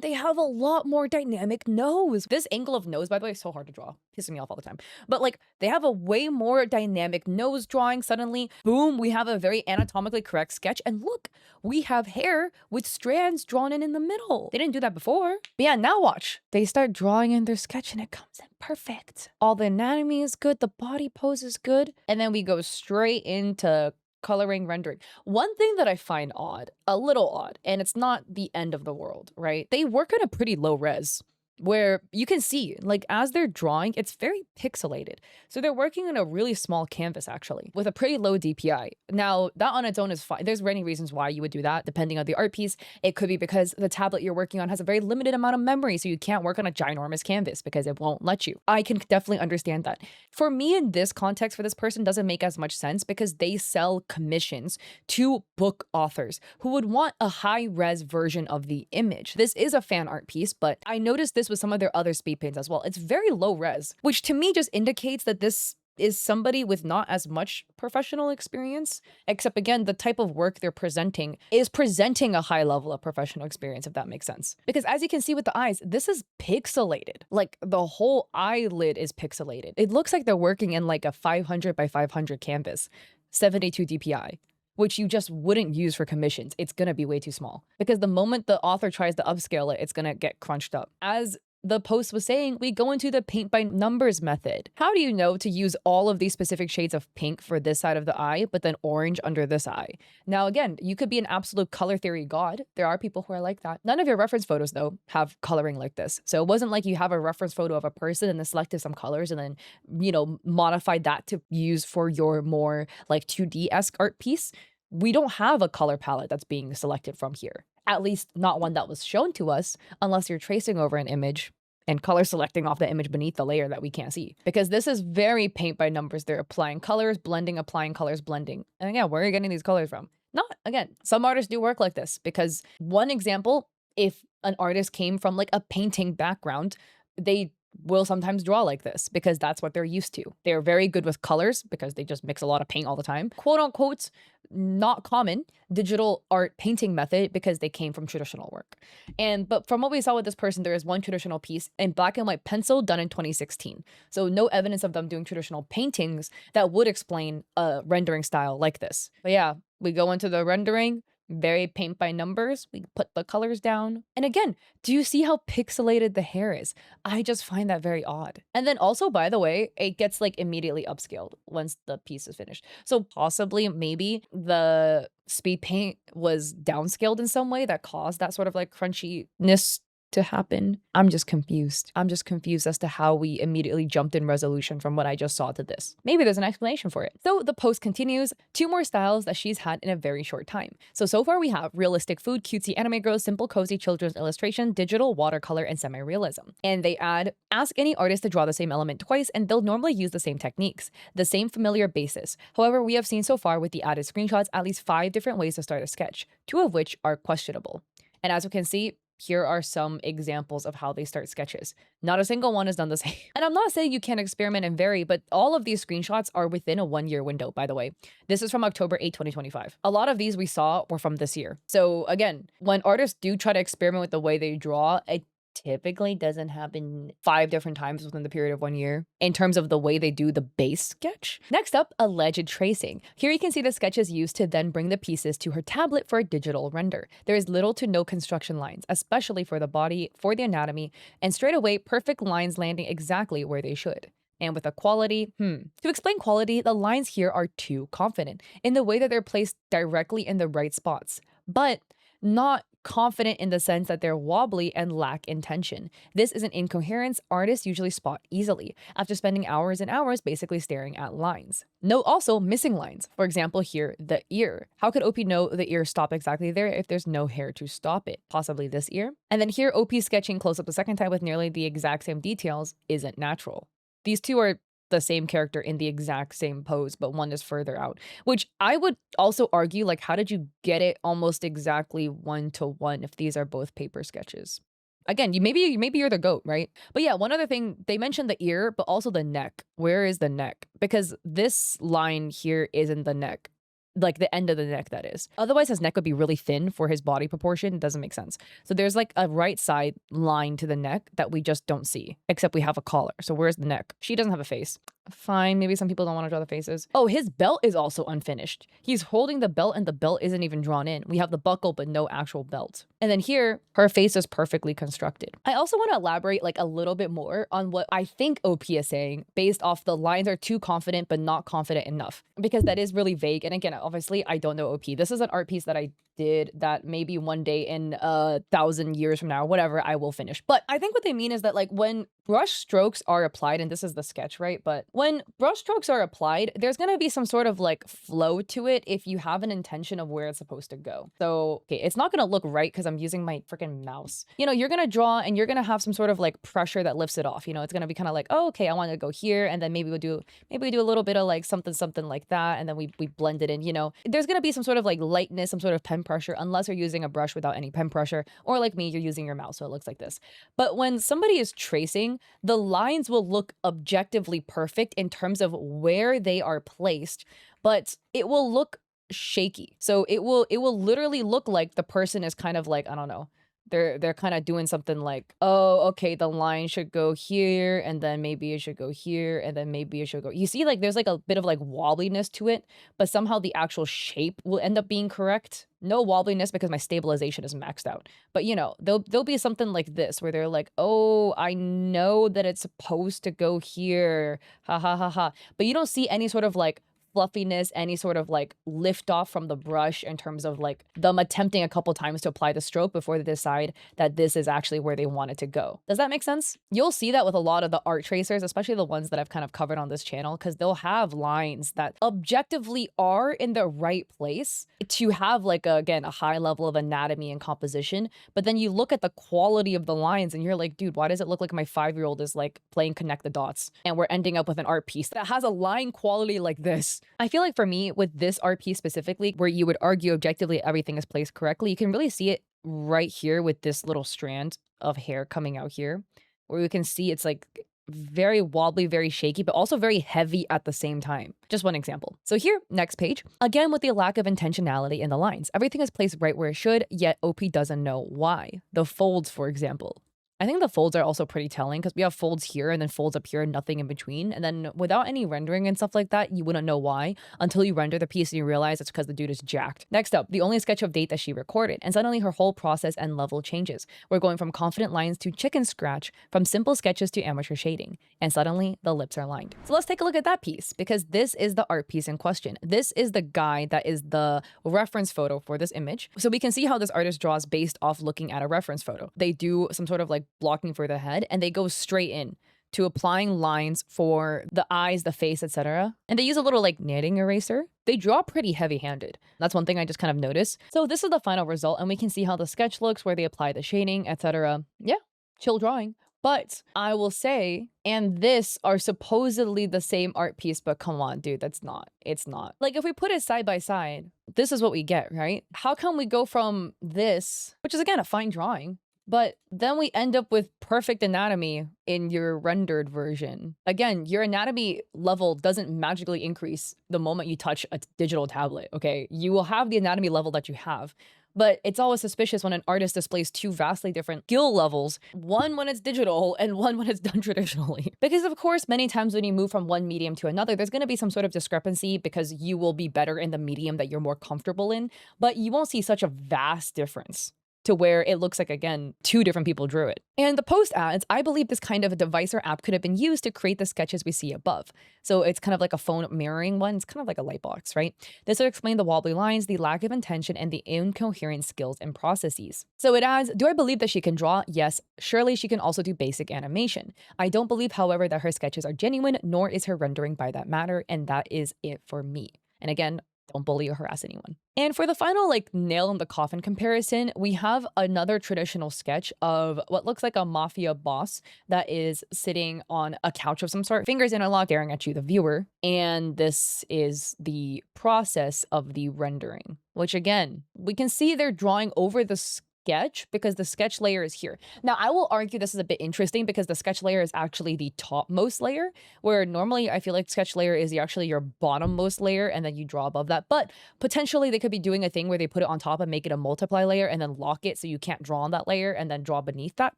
they have a lot more dynamic nose. This angle of nose, by the way, is so hard to draw. Pissing me off all the time. But like, they have a way more dynamic nose drawing. Suddenly, boom, we have a very anatomically correct sketch. And look, we have hair with strands drawn in the middle. They didn't do that before. But yeah, now watch. They start drawing in their sketch and it comes in perfect. All the anatomy is good. The body pose is good. And then we go straight into coloring, rendering. One thing that I find odd, a little odd, and it's not the end of the world, right? They work at a pretty low res where you can see, like, as they're drawing, it's very pixelated. So they're working on a really small canvas, actually, with a pretty low DPI. Now, that on its own is fine. There's many reasons why you would do that, depending on the art piece. It could be because the tablet you're working on has a very limited amount of memory, so you can't work on a ginormous canvas because it won't let you. I can definitely understand that. For me, in this context, for this person, doesn't make as much sense because they sell commissions to book authors who would want a high-res version of the image. This is a fan art piece, but I noticed this with some of their other speed paints as well. It's very low res, which to me just indicates that this is somebody with not as much professional experience, except again, the type of work they're presenting is presenting a high level of professional experience, if that makes sense. Because as you can see with the eyes, this is pixelated. Like the whole eyelid is pixelated. It looks like they're working in like a 500 by 500 canvas, 72 DPI, which you just wouldn't use for commissions. It's gonna be way too small because the moment the author tries to upscale it, it's gonna get crunched up. As the post was saying, we go into the paint by numbers method. How do you know to use all of these specific shades of pink for this side of the eye, but then orange under this eye? Now, again, you could be an absolute color theory god. There are people who are like that. None of your reference photos, though, have coloring like this. So it wasn't like you have a reference photo of a person and then selected some colors and then, modified that to use for your more like 2D-esque art piece. We don't have a color palette that's being selected from here. At least not one that was shown to us, unless you're tracing over an image and color selecting off the image beneath the layer that we can't see. Because this is very paint by numbers. They're applying colors, blending, applying colors, blending. And again, where are you getting these colors from? Not, again, some artists do work like this because one example, if an artist came from like a painting background, they will sometimes draw like this because that's what they're used to. They're very good with colors because they just mix a lot of paint all the time. Quote unquote, not common digital art painting method because they came from traditional work. But from what we saw with this person, there is one traditional piece in black and white pencil done in 2016. So no evidence of them doing traditional paintings that would explain a rendering style like this. But yeah, we go into the rendering. Very paint by numbers. We put the colors down. And again, do you see how pixelated the hair is? I just find that very odd. And then also, by the way, it gets like immediately upscaled once the piece is finished. So possibly maybe the speed paint was downscaled in some way that caused that sort of like crunchiness to happen. I'm just confused. I'm just confused as to how we immediately jumped in resolution from what I just saw to this. Maybe there's an explanation for it. So the post continues, 2 more styles that she's had in a very short time. So far we have realistic food, cutesy anime girls, simple cozy children's illustration, digital, watercolor, and semi-realism. And they add, ask any artist to draw the same element twice and they'll normally use the same techniques, the same familiar basis. However, we have seen so far with the added screenshots at least 5 different ways to start a sketch, 2 of which are questionable. And as you can see, here are some examples of how they start sketches. Not a single one is done the same. And I'm not saying you can't experiment and vary, but all of these screenshots are within a 1-year window, by the way. This is from October 8, 2025. A lot of these we saw were from this year. So again, when artists do try to experiment with the way they draw, it typically doesn't happen 5 different times within the period of 1 year in terms of the way they do the base sketch. Next up, alleged tracing. Here you can see the sketches used to then bring the pieces to her tablet for a digital render. There is little to no construction lines, especially for the body, for the anatomy, and straight away, perfect lines landing exactly where they should. And with the quality, To explain quality, the lines here are too confident in the way that they're placed directly in the right spots, but not confident in the sense that they're wobbly and lack intention. This is an incoherence artists usually spot easily after spending hours and hours basically staring at lines. Note also missing lines. For example, here, the ear. How could OP know the ear stop exactly there if there's no hair to stop it? Possibly this ear. And then here, OP sketching close up the second time with nearly the exact same details isn't natural. These two are the same character in the exact same pose, but one is further out, which I would also argue, like, how did you get it almost exactly 1-to-1 if these are both paper sketches? Again, maybe you're the goat, right? But yeah, one other thing, they mentioned the ear, but also the neck. Where is the neck? Because this line here isn't the neck. Like the end of the neck, that is. Otherwise, his neck would be really thin for his body proportion. It doesn't make sense. So there's like a right side line to the neck that we just don't see, except we have a collar. So where's the neck? She doesn't have a face. Fine, maybe some people don't want to draw the faces. Oh, his belt is also unfinished. He's holding the belt and the belt isn't even drawn in. We have the buckle, but no actual belt. And then here, her face is perfectly constructed. I also want to elaborate like a little bit more on what I think OP is saying based off the lines are too confident, but not confident enough, because that is really vague. And again, obviously I don't know OP. This is an art piece that I did that maybe one day in 1,000 years from now, whatever, I will finish. But I think what they mean is that like when brush strokes are applied, and this is the sketch, right? But when brush strokes are applied, there's going to be some sort of like flow to it if you have an intention of where it's supposed to go. So, okay, it's not going to look right because I'm using my freaking mouse. You know, you're going to draw and you're going to have some sort of like pressure that lifts it off. You know, it's going to be kind of like, oh, okay, I want to go here. And then maybe we do a little bit of like something like that. And then we blend it in, you know, there's going to be some sort of like lightness, some sort of pen pressure, unless you're using a brush without any pen pressure, or like me, you're using your mouse. So it looks like this. But when somebody is tracing, the lines will look objectively perfect perfect in terms of where they are placed, but it will look shaky. So it will literally look like the person is kind of like, I don't know, they're kind of doing something like, oh, okay, the line should go here, and then maybe it should go here, and then maybe it should go. You see, like there's like a bit of like wobbliness to it, but somehow the actual shape will end up being correct. No wobbliness because my stabilization is maxed out. But there'll be something like this where they're like, oh, I know that it's supposed to go here. Ha ha ha ha. But you don't see any sort of like fluffiness, any sort of like lift off from the brush in terms of like them attempting a couple times to apply the stroke before they decide that this is actually where they want it to go. Does that make sense? You'll see that with a lot of the art tracers, especially the ones that I've kind of covered on this channel, because they'll have lines that objectively are in the right place to have like again a high level of anatomy and composition, but then you look at the quality of the lines and you're like, dude, why does it look like my 5-year-old is like playing connect the dots and we're ending up with an art piece that has a line quality like this? I feel like for me, with this art piece specifically, where you would argue objectively everything is placed correctly, you can really see it right here with this little strand of hair coming out here, where you can see it's like very wobbly, very shaky, but also very heavy at the same time. Just one example. So here, next page, again with the lack of intentionality in the lines. Everything is placed right where it should, yet OP doesn't know why. The folds, for example. I think the folds are also pretty telling because we have folds here and then folds up here and nothing in between. And then without any rendering and stuff like that, you wouldn't know why until you render the piece and you realize it's because the dude is jacked. Next up, the only sketch of date that she recorded. And suddenly her whole process and level changes. We're going from confident lines to chicken scratch, from simple sketches to amateur shading. And suddenly the lips are lined. So let's take a look at that piece because this is the art piece in question. This is the guy that is the reference photo for this image. So we can see how this artist draws based off looking at a reference photo. They do some sort of like blocking for the head and they go straight in to applying lines for the eyes, the face, etc. And they use a little like knitting eraser. They draw pretty heavy-handed. That's one thing I just kind of noticed. So this is the final result and we can see how the sketch looks, where they apply the shading, etc. Yeah, chill drawing. But I will say, and this are supposedly the same art piece, but come on, dude, that's not. It's not. Like if we put it side by side, this is what we get, right? How come we go from this, which is again a fine drawing, but then we end up with perfect anatomy in your rendered version? Again, your anatomy level doesn't magically increase the moment you touch a digital tablet, okay? You will have the anatomy level that you have. But it's always suspicious when an artist displays two vastly different skill levels, one when it's digital and one when it's done traditionally. Because of course, many times when you move from one medium to another, there's going to be some sort of discrepancy because you will be better in the medium that you're more comfortable in, but you won't see such a vast difference to where it looks like, again, two different people drew it. And the post adds, I believe this kind of a device or app could have been used to create the sketches we see above. So it's kind of like a phone mirroring one. It's kind of like a light box, right? This would explain the wobbly lines, the lack of intention, and the incoherent skills and processes. So it adds, do I believe that she can draw? Yes. Surely she can also do basic animation. I don't believe, however, that her sketches are genuine, nor is her rendering by that matter, and that is it for me. And again, don't bully or harass anyone. And for the final like nail in the coffin comparison, we have another traditional sketch of what looks like a mafia boss that is sitting on a couch of some sort, fingers interlocked, staring at you, the viewer. And this is the process of the rendering, which again, we can see they're drawing over the sketch because the sketch layer is here. Now, I will argue this is a bit interesting because the sketch layer is actually the topmost layer, where normally I feel like sketch layer is actually your bottommost layer and then you draw above that. But potentially they could be doing a thing where they put it on top and make it a multiply layer and then lock it so you can't draw on that layer and then draw beneath that,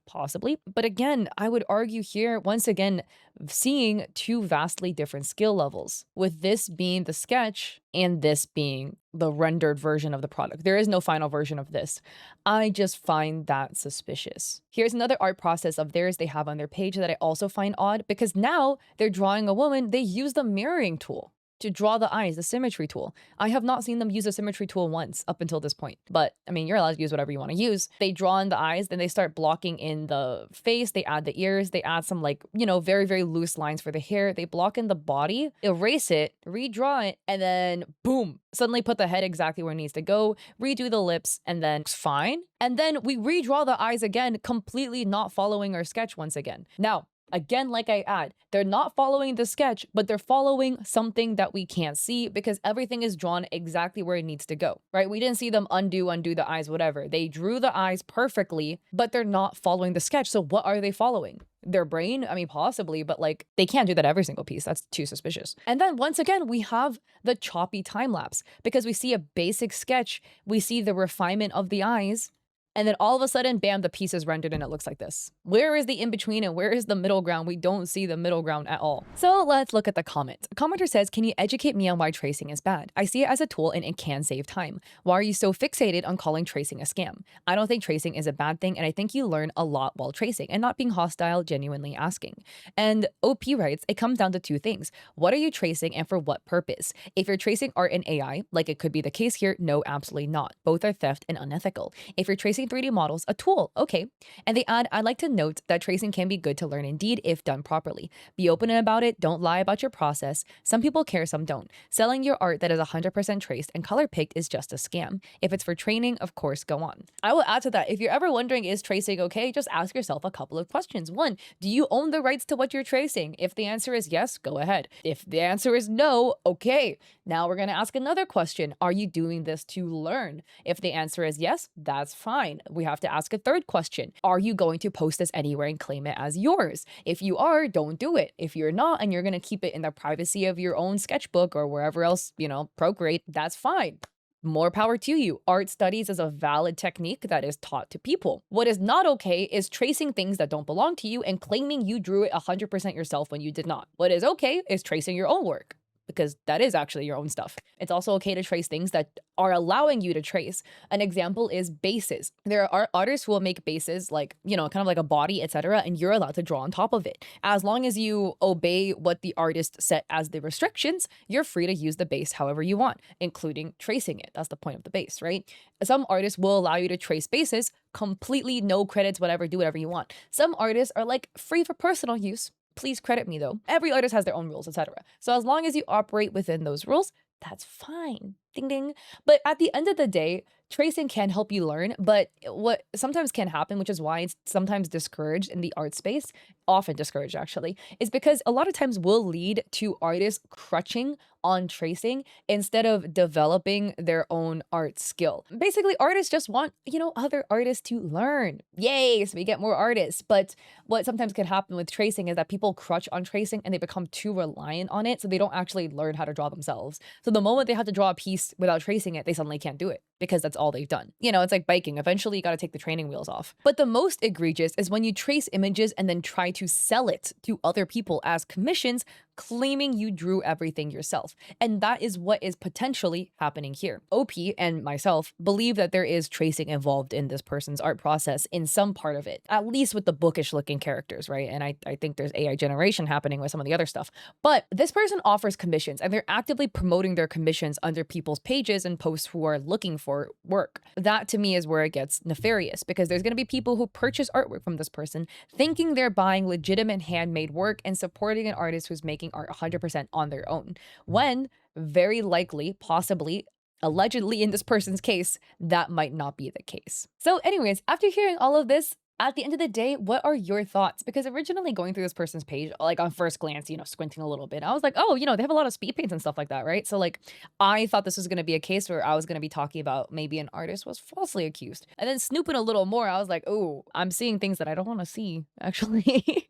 possibly. But again, I would argue here, once again, seeing two vastly different skill levels, with this being the sketch and this being the rendered version of the product. There is no final version of this. I just find that suspicious. Here's another art process of theirs they have on their page that I also find odd, because now they're drawing a woman, they use the mirroring tool to draw the eyes, the symmetry tool. I have not seen them use a symmetry tool once up until this point. But I mean, you're allowed to use whatever you want to use. They draw in the eyes, then they start blocking in the face, they add the ears, they add some like, very, very loose lines for the hair. They block in the body, erase it, redraw it, and then boom, suddenly put the head exactly where it needs to go, redo the lips, and then it's fine. And then we redraw the eyes again, completely not following our sketch once again. Now, Again, like I add, they're not following the sketch, but they're following something that we can't see because everything is drawn exactly where it needs to go, right? We didn't see them undo the eyes, whatever. They drew the eyes perfectly, but they're not following the sketch. So what are they following? Their brain? I mean, possibly, but like they can't do that every single piece. That's too suspicious. And then once again, we have the choppy time lapse because we see a basic sketch, we see the refinement of the eyes, and then all of a sudden, bam, the piece is rendered and it looks like this. Where is the in-between and where is the middle ground? We don't see the middle ground at all. So let's look at the comment. A commenter says, can you educate me on why tracing is bad? I see it as a tool and it can save time. Why are you so fixated on calling tracing a scam? I don't think tracing is a bad thing, and I think you learn a lot while tracing and not being hostile, genuinely asking. And OP writes, it comes down to two things. What are you tracing and for what purpose? If you're tracing art and AI, like it could be the case here, no, absolutely not. Both are theft and unethical. If you're tracing 3D models, a tool, okay. And they add, I'd like to note that tracing can be good to learn indeed if done properly. Be open about it, don't lie about your process. Some people care, some don't. Selling your art that is 100% traced and color picked is just a scam. If it's for training, of course, go on. I will add to that, if you're ever wondering, is tracing okay? Just ask yourself a couple of questions. One, do you own the rights to what you're tracing? If the answer is yes, go ahead. If the answer is no, okay. Now we're going to ask another question. Are you doing this to learn? If the answer is yes, that's fine. We have to ask a third question. Are you going to post this anywhere and claim it as yours? If you are, don't do it. If you're not and you're going to keep it in the privacy of your own sketchbook or wherever else, Procreate, that's fine. More power to you. Art studies is a valid technique that is taught to people. What is not okay is tracing things that don't belong to you and claiming you drew it 100% yourself when you did not. What is okay is tracing your own work, because that is actually your own stuff. It's also okay to trace things that are allowing you to trace. An example is bases. There are artists who will make bases like, kind of like a body, etc., and you're allowed to draw on top of it. As long as you obey what the artist set as the restrictions, you're free to use the base however you want, including tracing it. That's the point of the base, right? Some artists will allow you to trace bases completely, no credits, whatever, do whatever you want. Some artists are like free for personal use. Please credit me though. Every artist has their own rules, etc. So as long as you operate within those rules, that's fine. Ding ding. But at the end of the day, tracing can help you learn, but what sometimes can happen, which is why it's sometimes discouraged in the art space, often discouraged actually, is because a lot of times will lead to artists crutching on tracing instead of developing their own art skill. Basically, artists just want, other artists to learn. Yay, so we get more artists. But what sometimes can happen with tracing is that people crutch on tracing and they become too reliant on it, so they don't actually learn how to draw themselves. So the moment they have to draw a piece without tracing it, they suddenly can't do it because that's all they've done. It's like biking. Eventually, you got to take the training wheels off. But the most egregious is when you trace images and then try to sell it to other people as commissions, claiming you drew everything yourself. And that is what is potentially happening here. OP and myself believe that there is tracing involved in this person's art process in some part of it, at least with the bookish looking characters, right? And I think there's AI generation happening with some of the other stuff. But this person offers commissions and they're actively promoting their commissions under people's pages and posts who are looking for work. That to me is where it gets nefarious, because there's going to be people who purchase artwork from this person thinking they're buying legitimate handmade work and supporting an artist who's making art 100% on their own, when very likely, possibly, allegedly in this person's case, that might not be the case. So anyways, after hearing all of this, at the end of the day, what are your thoughts? Because originally going through this person's page, like on first glance, squinting a little bit, I was like, oh, they have a lot of speed paints and stuff like that, right? So like, I thought this was going to be a case where I was going to be talking about maybe an artist was falsely accused. And then snooping a little more, I was like, oh, I'm seeing things that I don't want to see, actually.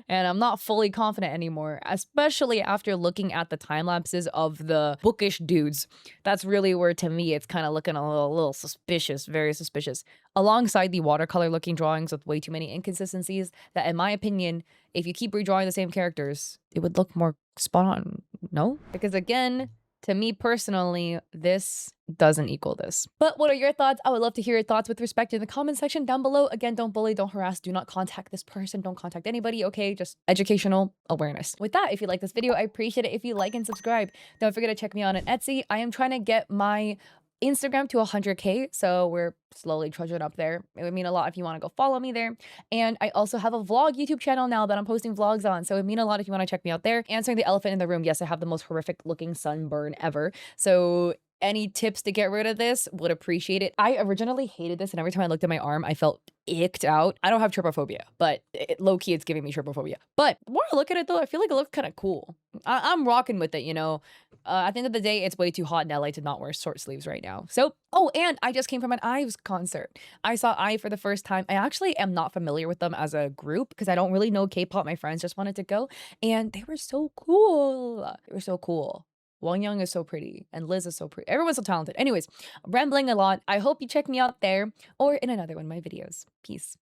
And I'm not fully confident anymore, especially after looking at the time lapses of the bookish dudes. That's really where, to me, it's kind of looking a little suspicious, very suspicious. Alongside the watercolor looking drawings with way too many inconsistencies that, in my opinion, if you keep redrawing the same characters, it would look more spot on, no? Because again, to me personally, this doesn't equal this. But what are your thoughts? I would love to hear your thoughts with respect to in the comment section down below. Again, don't bully, don't harass, do not contact this person, don't contact anybody, okay? Just educational awareness. With that, if you like this video, I appreciate it if you like and subscribe. Don't forget to check me out on Etsy. I am trying to get my Instagram to 100K, so we're slowly trudging up there. It would mean a lot if you want to go follow me there. And I also have a vlog YouTube channel now that I'm posting vlogs on, so it would mean a lot if you want to check me out there. Answering the elephant in the room, yes, I have the most horrific looking sunburn ever. So any tips to get rid of this, would appreciate it. I originally hated this, and every time I looked at my arm, I felt icked out. I don't have trypophobia, but low key, it's giving me trypophobia. But the more I look at it though, I feel like it looks kind of cool. I'm rocking with it, you know. At the end of the day, it's way too hot in LA to not wear short sleeves right now. So, oh, and I just came from an Ives concert. I saw IVE for the first time. I actually am not familiar with them as a group because I don't really know K-pop. My friends just wanted to go, and they were so cool. They were so cool. Wang Young is so pretty, and Liz is so pretty. Everyone's so talented. Anyways, rambling a lot. I hope you check me out there or in another one of my videos. Peace.